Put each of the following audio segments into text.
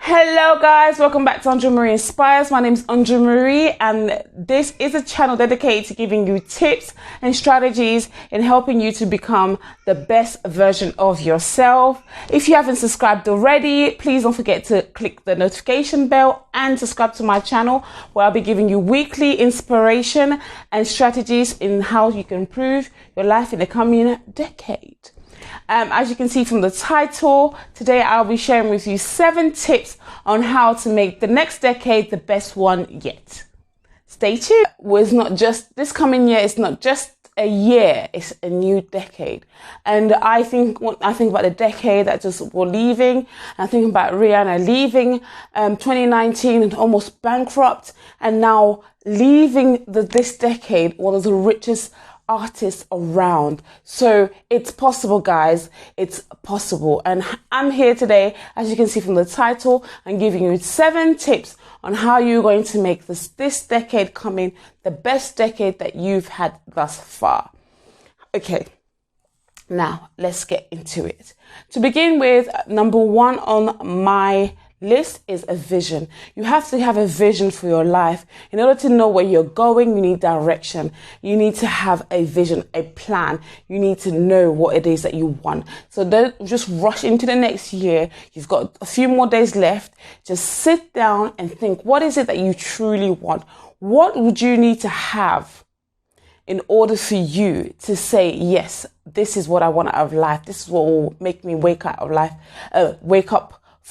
Hello guys, welcome back to Andrew Marie Inspires. My name is Andrew Marie and this is a channel dedicated to giving you tips and strategies in helping you to become the best version of yourself. If you haven't subscribed already, please don't forget to click the notification bell and subscribe to my channel, where I'll be giving you weekly inspiration and strategies in how you can improve your life in the coming decade. As you can see from the title, today I'll be sharing with you 7 tips on how to make the next decade the best one yet. Stay tuned. Well, it's not just this coming year, it's not just a year, it's a new decade. And when I think about the decade that just we're leaving, I think about Rihanna leaving 2019 and almost bankrupt, and now leaving this decade, one of the richest artists around. So it's possible, guys, it's possible. And I'm here today, as you can see from the title, I'm giving you 7 tips on how you're going to make this decade coming the best decade that you've had thus far. Okay, now let's get into it. To begin with, number 1 on my list is a vision. You have to have a vision for your life. In order to know where you're going, you need direction. You need to have a vision, a plan. You need to know what it is that you want. So don't just rush into the next year. You've got a few more days left. Just sit down and think, what is it that you truly want? What would you need to have in order for you to say, yes, this is what I want out of life. This is what will make me wake up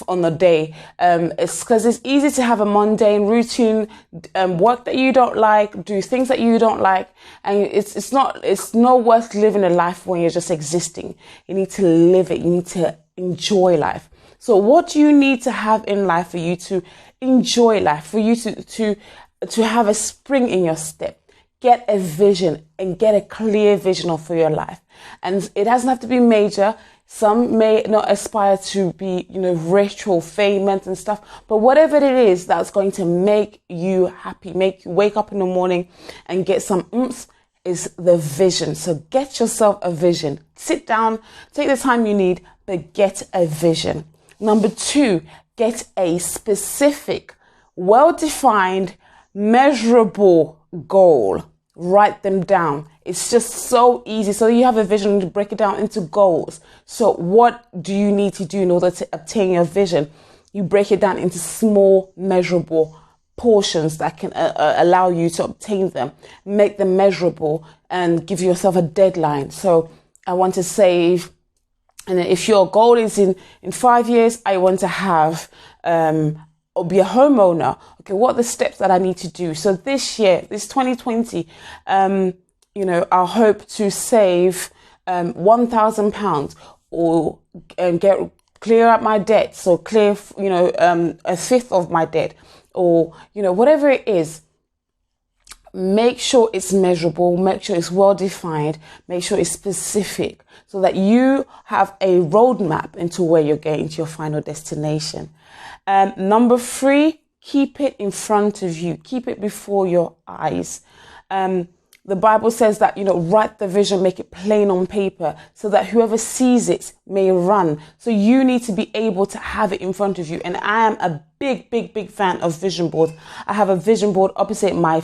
on the day. It's because it's easy to have a mundane routine, work that you don't like, do things that you don't like, and it's not worth living a life when you're just existing. You need to live it. You need to enjoy life. So what do you need to have in life for you to enjoy life, for you to have a spring in your step? Get a vision and get a clear vision for your life. And it doesn't have to be major. Some may not aspire to be, rich or famous and stuff, but whatever it is that's going to make you happy, make you wake up in the morning and get some oomph, is the vision. So get yourself a vision. Sit down, take the time you need, but get a vision. Number 2, get a specific, well-defined, measurable goal. Write them down. It's just so easy. So you have a vision, to break it down into goals. So what do you need to do in order to obtain your vision? You break it down into small, measurable portions that can allow you to obtain them. Make them measurable and give yourself a deadline. So I want to save, and if your goal is in 5 years, I want to have or be a homeowner. Okay, what are the steps that I need to do? So this year, this 2020, I'll hope to save £1,000 or clear up my debt. So clear, a fifth of my debt, or whatever it is. Make sure it's measurable, make sure it's well defined, make sure it's specific, so that you have a roadmap into where you're getting to your final destination. Number 3, keep it in front of you. Keep it before your eyes. The Bible says that, write the vision, make it plain on paper so that whoever sees it may run. So you need to be able to have it in front of you. And I am a big fan of vision boards. I have a vision board opposite my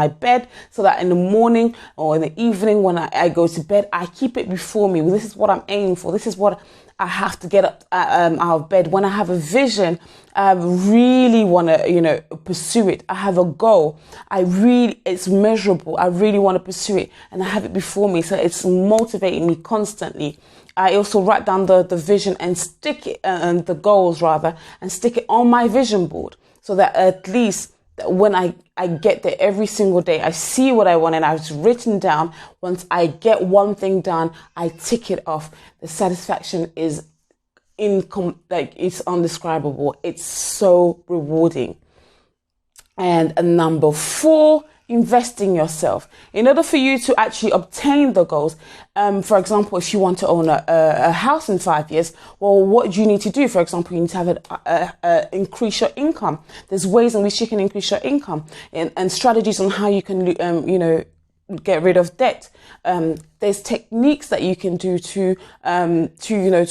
bed, so that in the morning or in the evening when I go to bed, I keep it before me. This is what I'm aiming for. This is what I have to get up out of bed. When I have a vision, I really want to, pursue it. I have a goal. It's measurable. I really want to pursue it, and I have it before me. So it's motivating me constantly. I also write down the vision and stick it, the goals rather, and stick it on my vision board, so that at least when I get there every single day, I see what I want and I've written down. Once I get one thing done, I tick it off. The satisfaction is it's undescribable. It's so rewarding. And number 4, invest in yourself. In order for you to actually obtain the goals, for example, if you want to own a house in 5 years, well, what do you need to do? For example, you need to have increase your income. There's ways in which you can increase your income, and strategies on how you can, get rid of debt. There's techniques that you can do to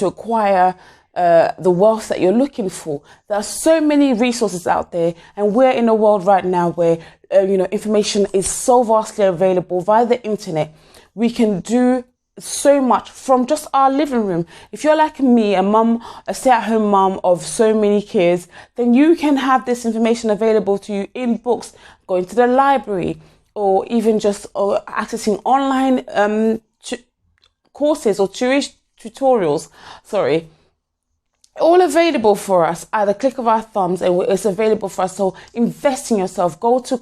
acquire the wealth that you're looking for. There are so many resources out there, and we're in a world right now where information is so vastly available via the internet. We can do so much from just our living room. If you're like me, a stay-at-home mom of so many kids, then you can have this information available to you in books, going to the library, or even just accessing online courses or tutorials. All available for us at the click of our thumbs, and it's available for us. So invest in yourself. Go to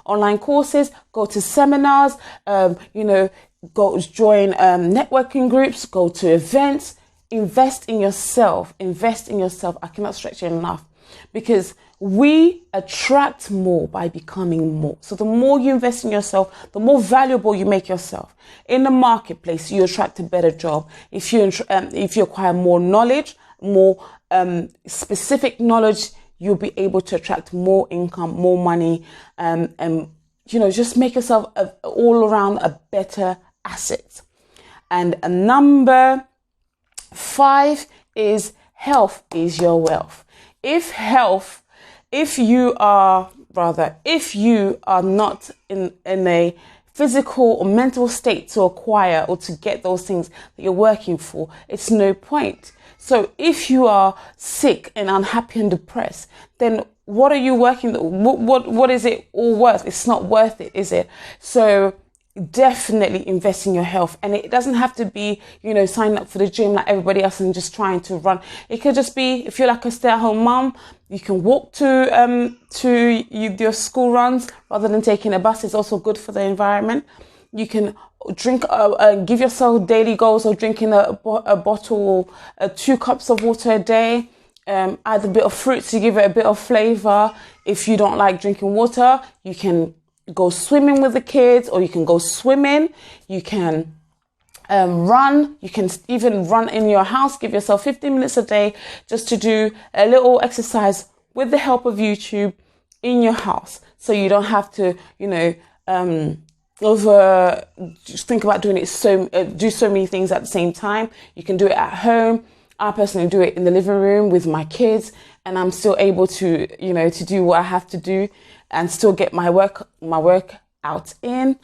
online courses, go to seminars, go join networking groups, go to events. Invest in yourself. I cannot stretch it enough, because we attract more by becoming more. So the more you invest in yourself, the more valuable you make yourself in the marketplace. You attract a better job. If you acquire more knowledge, more specific knowledge, you'll be able to attract more income, more money, and just make yourself all around a better asset. And number 5 is health is your wealth. If you are not in a physical or mental state to acquire or to get those things that you're working for, it's no point. So if you are sick and unhappy and depressed, then what are you working? What is it all worth? It's not worth it, is it? So definitely invest in your health, and it doesn't have to be signing up for the gym like everybody else and just trying to run. It could just be, if you're like a stay-at-home mom, you can walk to your school runs rather than taking a bus. It's also good for the environment. You can drink, give yourself daily goals of drinking a bottle, 2 cups of water a day. Add a bit of fruit to give it a bit of flavor. If you don't like drinking water, you can go swimming with the kids, or you can go swimming. You can run. You can even run in your house. Give yourself 15 minutes a day just to do a little exercise with the help of YouTube in your house. So you don't have to, just think about doing it. Do so many things at the same time. You can do it at home. I personally do it in the living room with my kids, and I'm still able to, to do what I have to do and still get my work out in.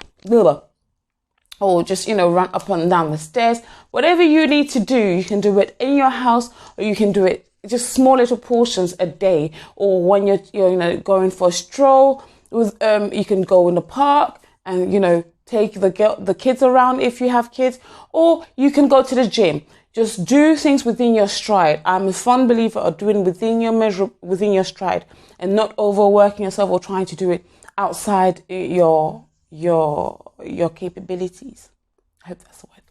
Or just, run up and down the stairs. Whatever you need to do, you can do it in your house, or you can do it just small little portions a day. Or when you're going for a stroll, you can go in the park and, take the kids around if you have kids, or you can go to the gym. Just do things within your stride. I'm a fond believer of doing within your stride, and not overworking yourself or trying to do it outside your capabilities. I hope that's the word.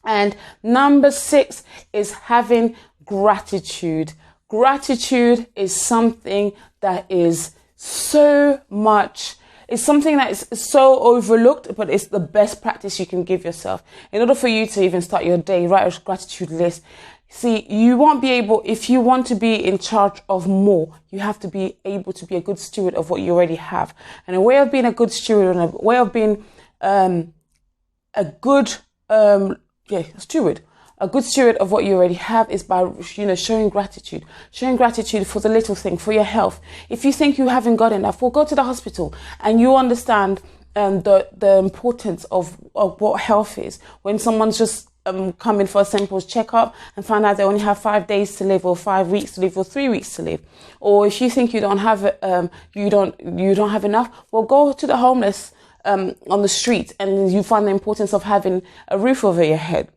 And number 6 is having gratitude. Gratitude is something that is so much. It's something that is so overlooked, but it's the best practice you can give yourself. In order for you to even start your day, write a gratitude list. See, you won't be able, if you want to be in charge of more, you have to be able to be a good steward of what you already have. And a way of being a good steward, and a way of being a good steward of what you already have, is by showing gratitude for the little thing, for your health. If you think you haven't got enough, well, go to the hospital and you understand the importance of what health is. When someone's just come in for a simple checkup and find out they only have 5 days to live, or 5 weeks to live, or 3 weeks to live. Or if you think you don't have you don't have enough, well, go to the homeless on the street, and you find the importance of having a roof over your head.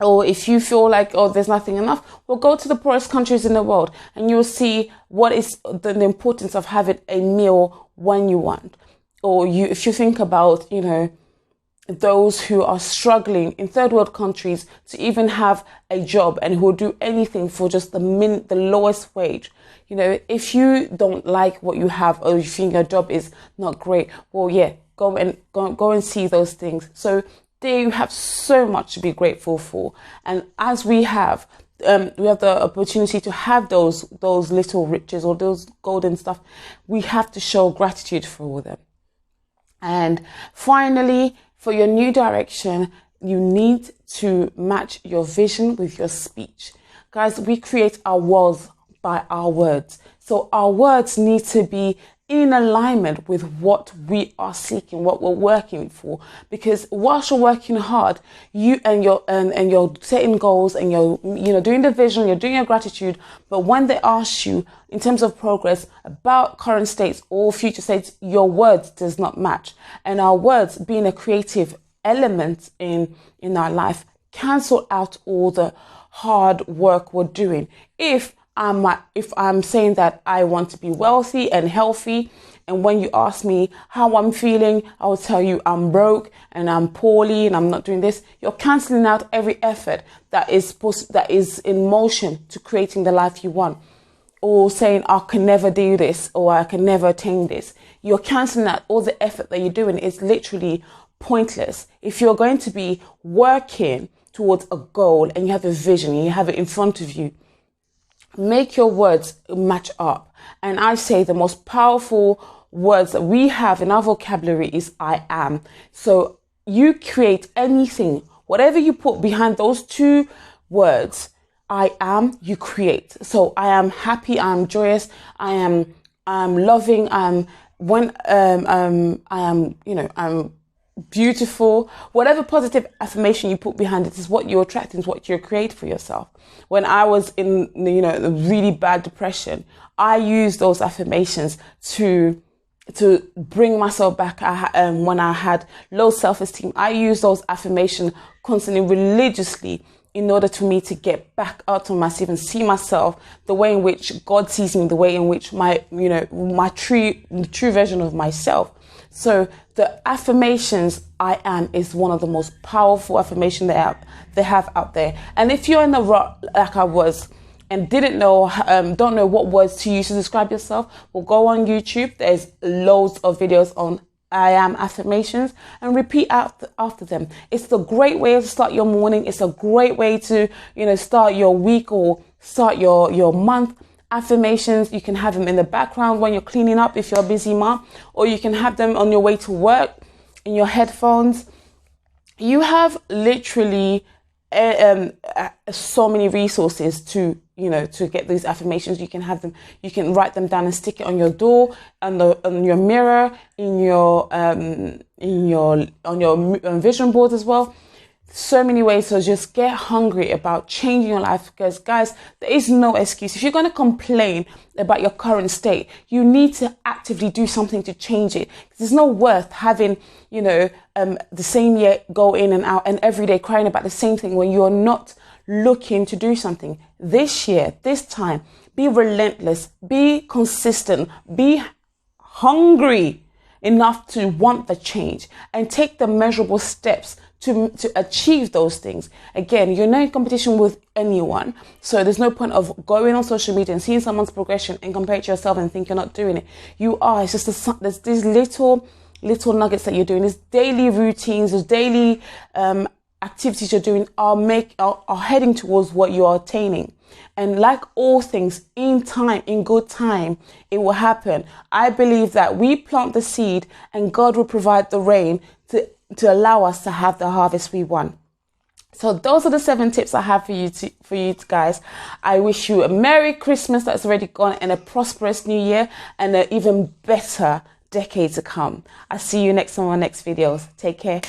Or if you feel like, there's nothing enough, well, go to the poorest countries in the world, and you'll see what is the importance of having a meal when you want. Or if you think about, those who are struggling in third world countries to even have a job, and who will do anything for just the lowest wage. If you don't like what you have, or you think your job is not great, well, yeah, go and see those things. So there you have so much to be grateful for. And as we have the opportunity to have those little riches, or those golden stuff, we have to show gratitude for all them. And finally, for your new direction, you need to match your vision with your speech. Guys, we create our worlds by our words. So our words need to be in alignment with what we are seeking, what we're working for. Because whilst you're working hard, you're setting goals and you're doing the vision, you're doing your gratitude. But when they ask you in terms of progress about current states or future states, your words does not match. And our words, being a creative element in our life, cancel out all the hard work we're doing. If I'm saying that I want to be wealthy and healthy, and when you ask me how I'm feeling, I will tell you I'm broke and I'm poorly and I'm not doing this, you're cancelling out every effort that is in motion to creating the life you want. Or saying I can never do this or I can never attain this. You're cancelling out all the effort that you're doing. It's literally pointless. If you're going to be working towards a goal and you have a vision and you have it in front of you, make your words match up. And I say the most powerful words that we have in our vocabulary is I am. So you create anything, whatever you put behind those two words, I am, you create. So I am happy, I am joyous, I'm loving, I'm beautiful. Whatever positive affirmation you put behind it is what you're attracting, is what you create for yourself. When I was in a really bad depression, I used those affirmations to bring myself back. When I had low self-esteem, I used those affirmations constantly, religiously, in order for me to get back out on myself and see myself the way in which God sees me, the way in which my true version of myself. So the affirmations I am is one of the most powerful affirmations they have out there. And if you're in the rut like I was and don't know what words to use to describe yourself, well, go on YouTube. There's loads of videos on I am affirmations and repeat after them. It's a great way to start your morning. It's a great way to, start your week or start your month. Affirmations, you can have them in the background when you're cleaning up if you're a busy mom, or you can have them on your way to work in your headphones. You have literally so many resources to get these affirmations. You can have them, you can write them down and stick it on your door, on your mirror, on your vision board as well. So many ways. So just get hungry about changing your life, because guys, there is no excuse. If you're going to complain about your current state, you need to actively do something to change it. There's no worth having, the same year go in and out and every day crying about the same thing when you're not looking to do something. This year, this time, be relentless, be consistent, be hungry enough to want the change and take the measurable steps to achieve those things. Again, you're not in competition with anyone, so there's no point of going on social media and seeing someone's progression and compare it to yourself and think you're not doing it. You are. It's just there's these little nuggets that you're doing. There's daily routines, there's daily activities you're doing are heading towards what you are attaining. And like all things, in time, in good time, it will happen. I believe that we plant the seed and God will provide the rain to allow us to have the harvest we want. So those are the 7 tips I have for you guys. I wish you a Merry Christmas that's already gone and a prosperous New Year and an even better decade to come. I'll see you next on my next videos. Take care.